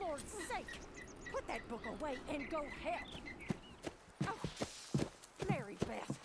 Lord's sake! Put that book away and go help! Oh, Mary Beth.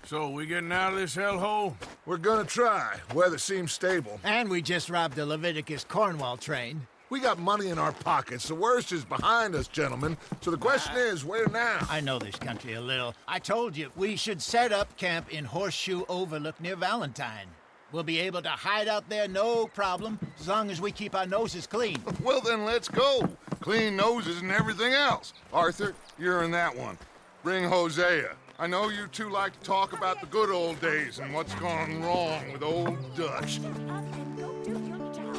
So, we getting out of this hellhole? We're gonna try. Weather seems stable. And we just robbed the Leviticus Cornwall train. We got money in our pockets. The worst is behind us, gentlemen. So the question is, where now? I know this country a little. I told you, we should set up camp in Horseshoe Overlook near Valentine. We'll be able to hide out there, no problem, as long as we keep our noses clean. Well, then let's go. Clean noses and everything else. Arthur, you're in that one. Bring Hosea. I know you two like to talk about the good old days and what's gone wrong with old Dutch. Shut up and go do your job.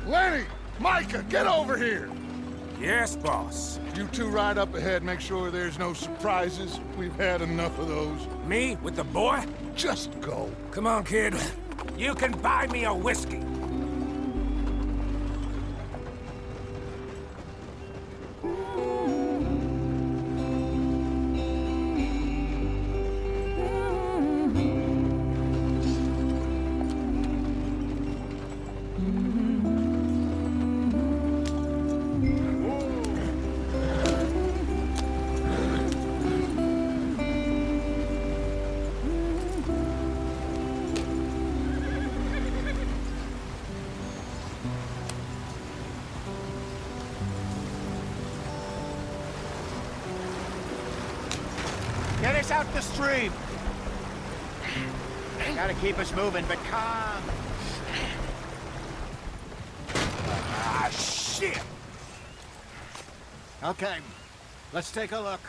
Lenny! Micah, get over here! Yes, boss. You two ride up ahead, make sure there's no surprises. We've had enough of those. Me with the boy? Just go. Come on, kid. You can buy me a whiskey. Get us out the stream. Gotta keep us moving, but calm. Ah, shit! Okay, let's take a look.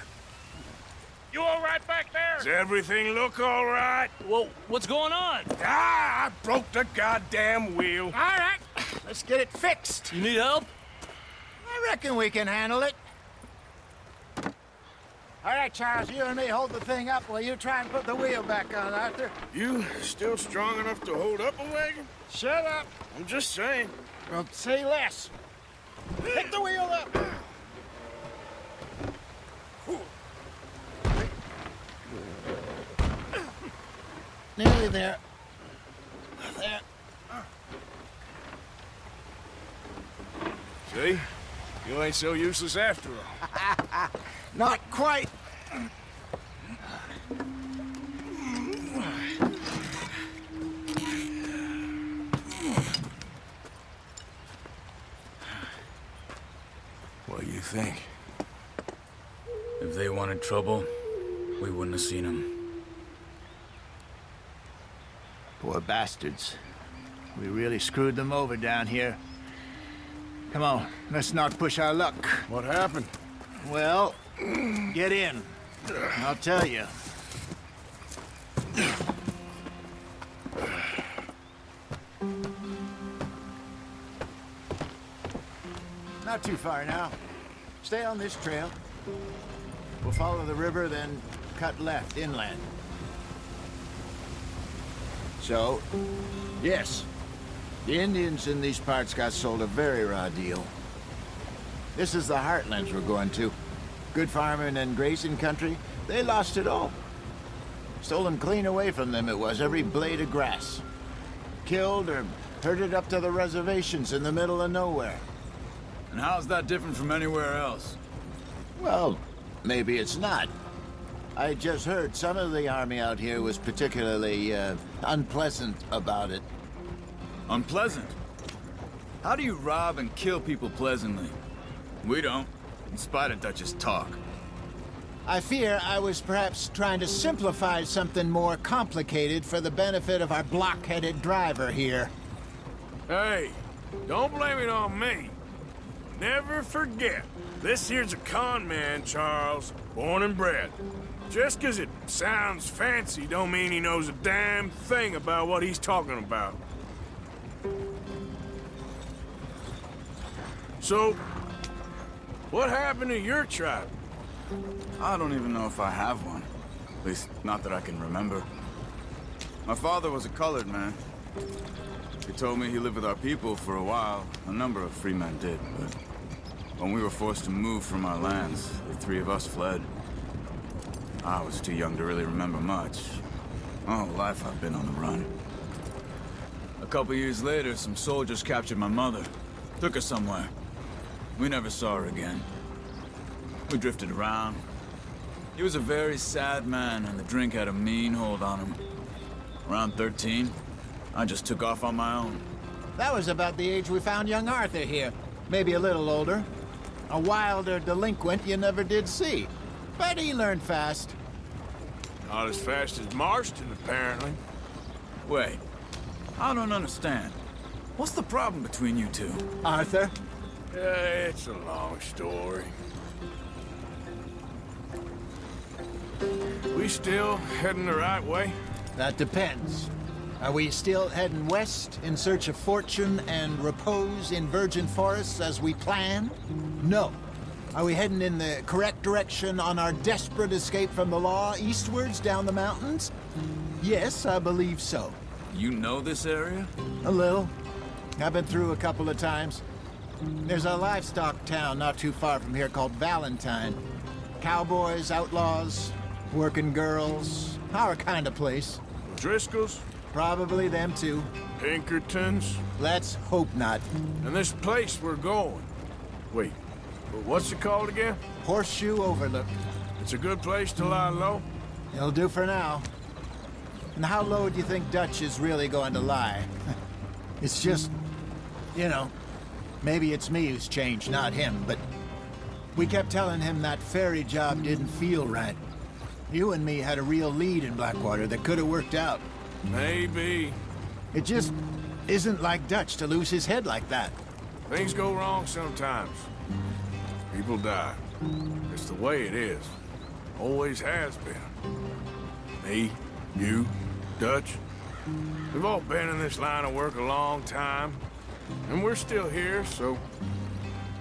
You all right back there? Does everything look all right? Well, what's going on? Ah, I broke the goddamn wheel. All right, let's get it fixed. You need help? I reckon we can handle it. All right, Charles, you and me hold the thing up while you try and put the wheel back on, Arthur. You still strong enough to hold up a wagon? Shut up. I'm just saying. Well, say less. Pick the wheel up. Nearly there. There. See? You ain't so useless after all. Not quite. What do you think? If they wanted trouble, we wouldn't have seen them. Poor bastards. We really screwed them over down here. Come on, let's not push our luck. What happened? Well, get in. I'll tell you. Not too far now. Stay on this trail. We'll follow the river, then cut left inland. So, yes, the Indians in these parts got sold a very raw deal. This is the heartlands we're going to. Good farming and grazing country, they lost it all. Stolen clean away from them it was, every blade of grass. Killed or herded up to the reservations in the middle of nowhere. And how's that different from anywhere else? Well, maybe it's not. I just heard some of the army out here was particularly, unpleasant about it. Unpleasant? How do you rob and kill people pleasantly? We don't, in spite of Dutch's talk. I fear I was perhaps trying to simplify something more complicated for the benefit of our block-headed driver here. Hey, don't blame it on me. Never forget, this here's a con man, Charles, born and bred. Just 'cause it sounds fancy don't mean he knows a damn thing about what he's talking about. So, what happened to your tribe? I don't even know if I have one. At least, not that I can remember. My father was a colored man. He told me he lived with our people for a while. A number of free men did, but when we were forced to move from our lands, the three of us fled. I was too young to really remember much. My whole life I've been on the run. A couple years later, some soldiers captured my mother. Took her somewhere. We never saw her again. We drifted around. He was a very sad man, and the drink had a mean hold on him. Around 13, I just took off on my own. That was about the age we found young Arthur here. Maybe a little older. A wilder delinquent you never did see. But he learned fast. Not as fast as Marston, apparently. Wait, I don't understand. What's the problem between you two? Arthur? It's a long story. We still heading the right way? That depends. Are we still heading west in search of fortune and repose in virgin forests as we planned? No. Are we heading in the correct direction on our desperate escape from the law eastwards down the mountains? Yes, I believe so. You know this area? A little. I've been through a couple of times. There's a livestock town not too far from here called Valentine. Cowboys, outlaws, working girls, our kind of place. Driscoll's? Probably them too. Pinkertons? Let's hope not. And this place we're going. Wait, what's it called again? Horseshoe Overlook. It's a good place to lie low? It'll do for now. And how low do you think Dutch is really going to lie? It's just, you know, maybe it's me who's changed, not him, but we kept telling him that ferry job didn't feel right. You and me had a real lead in Blackwater that could have worked out. Maybe. It just isn't like Dutch to lose his head like that. Things go wrong sometimes. People die. It's the way it is. Always has been. Me, you, Dutch. We've all been in this line of work a long time. And we're still here, so...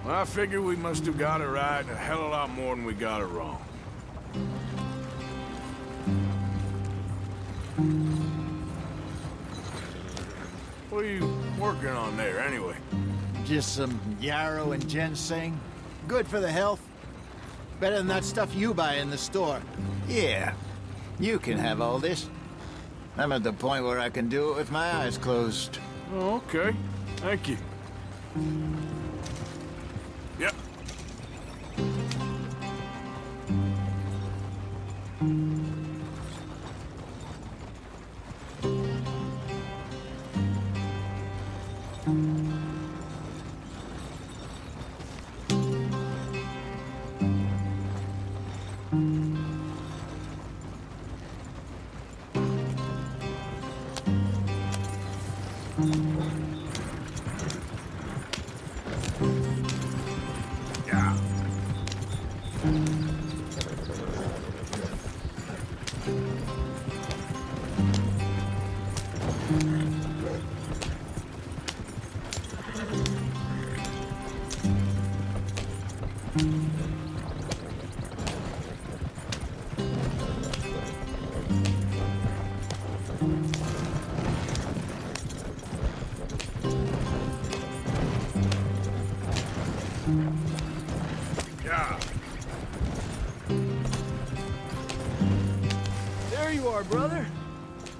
well, I figure we must have got it right a hell of a lot more than we got it wrong. What are you working on there, anyway? Just some yarrow and ginseng. Good for the health. Better than that stuff you buy in the store. Yeah, you can have all this. I'm at the point where I can do it with my eyes closed. Oh, okay. Thank you. Yep. Yeah. Yeah. There you are, brother.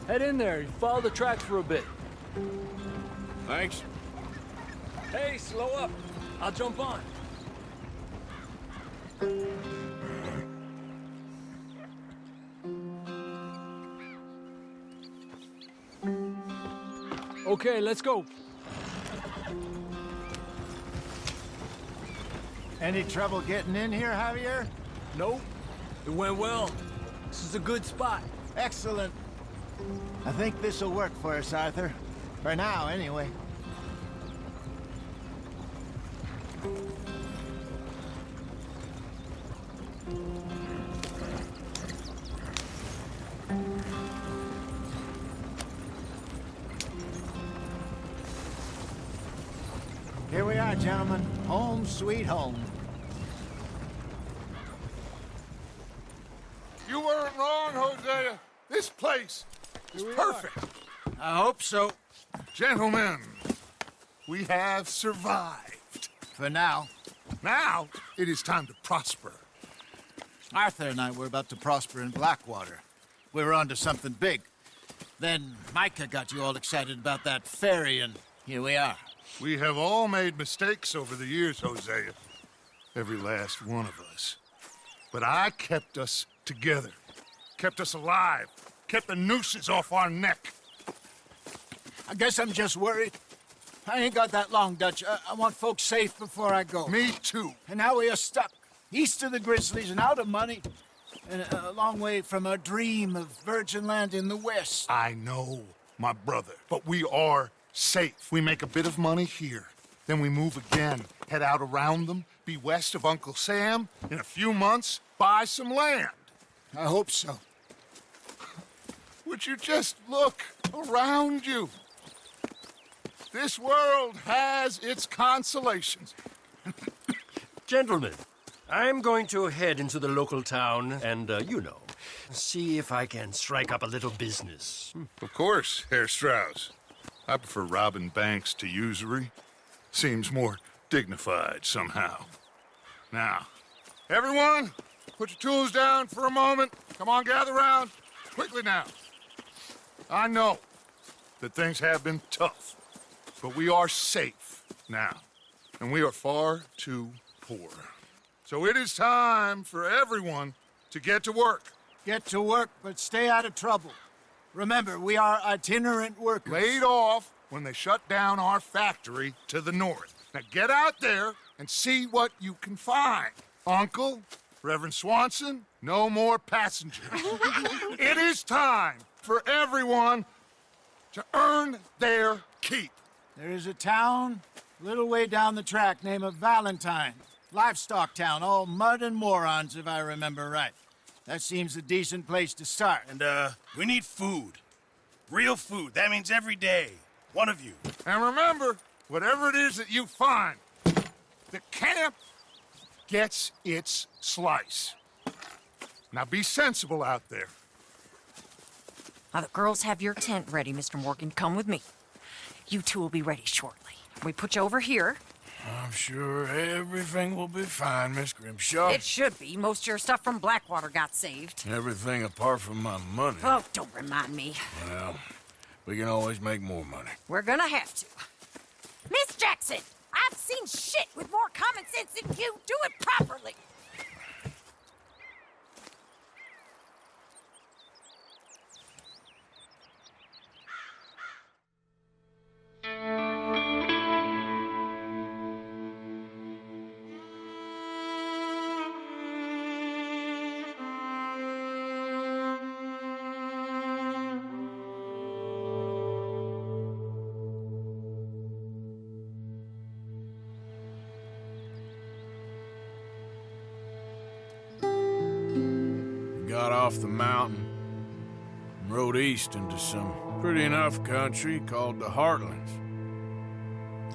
Head in there. Follow the track for a bit. Thanks. Hey, slow up. I'll jump on. Okay, let's go. Any trouble getting in here, Javier? Nope. It went well. This is a good spot. Excellent. I think this'll work for us, Arthur. For now, anyway. Here we are, gentlemen. Home sweet home. You weren't wrong, Hosea. This place is perfect. I hope so. Gentlemen, we have survived. For now. Now, it is time to prosper. Arthur and I were about to prosper in Blackwater. We were onto something big. Then Micah got you all excited about that ferry, and here we are. We have all made mistakes over the years, Hosea. Every last one of us. But I kept us together. Kept us alive. Kept the nooses off our neck. I guess I'm just worried. I ain't got that long, Dutch. I want folks safe before I go. Me too. And now we are stuck, east of the Grizzlies and out of money, and a long way from our dream of virgin land in the west. I know, my brother, but we are safe. We make a bit of money here. Then we move again, head out around them, be west of Uncle Sam. In a few months, buy some land. I hope so. Would you just look around you? This world has its consolations. Gentlemen, I'm going to head into the local town and, see if I can strike up a little business. Of course, Herr Strauss. I prefer robbing banks to usury. Seems more dignified somehow. Now, everyone, put your tools down for a moment. Come on, gather round. Quickly now. I know that things have been tough, but we are safe now, and we are far too poor. So it is time for everyone to get to work. Get to work, but stay out of trouble. Remember, we are itinerant workers. Laid off when they shut down our factory to the north. Now get out there and see what you can find. Uncle, Reverend Swanson, no more passengers. It is time for everyone to earn their keep. There is a town a little way down the track named Valentine. Livestock town, all mud and morons, if I remember right. That seems a decent place to start. And, we need food. Real food. That means every day. One of you. And remember, whatever it is that you find, the camp gets its slice. Now be sensible out there. Now, the girls have your tent ready, Mr. Morgan. Come with me. You two will be ready shortly. We put you over here. I'm sure everything will be fine, Miss Grimshaw. It should be. Most of your stuff from Blackwater got saved. Everything apart from my money. Oh, don't remind me. Well, we can always make more money. We're gonna have to. Miss Jackson, I've seen shit with more common sense than you. Do it properly. Got off the mountain and rode east into some pretty enough country called the Heartlands.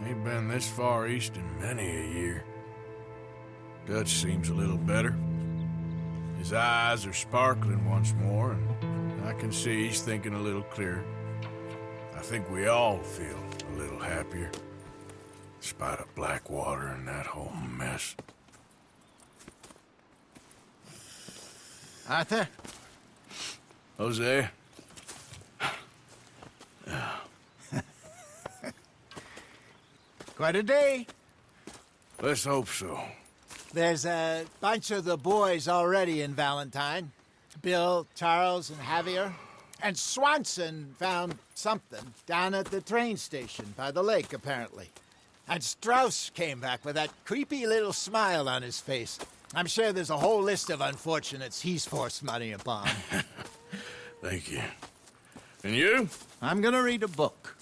Ain't been this far east in many a year. Dutch seems a little better. His eyes are sparkling once more, and I can see he's thinking a little clearer. I think we all feel a little happier, in spite of Blackwater and that whole mess. Arthur? Jose? Quite a day. Let's hope so. There's a bunch of the boys already in Valentine. Bill, Charles, and Javier. And Swanson found something down at the train station by the lake, apparently. And Strauss came back with that creepy little smile on his face. I'm sure there's a whole list of unfortunates he's forced money upon. Thank you. And you? I'm gonna read a book.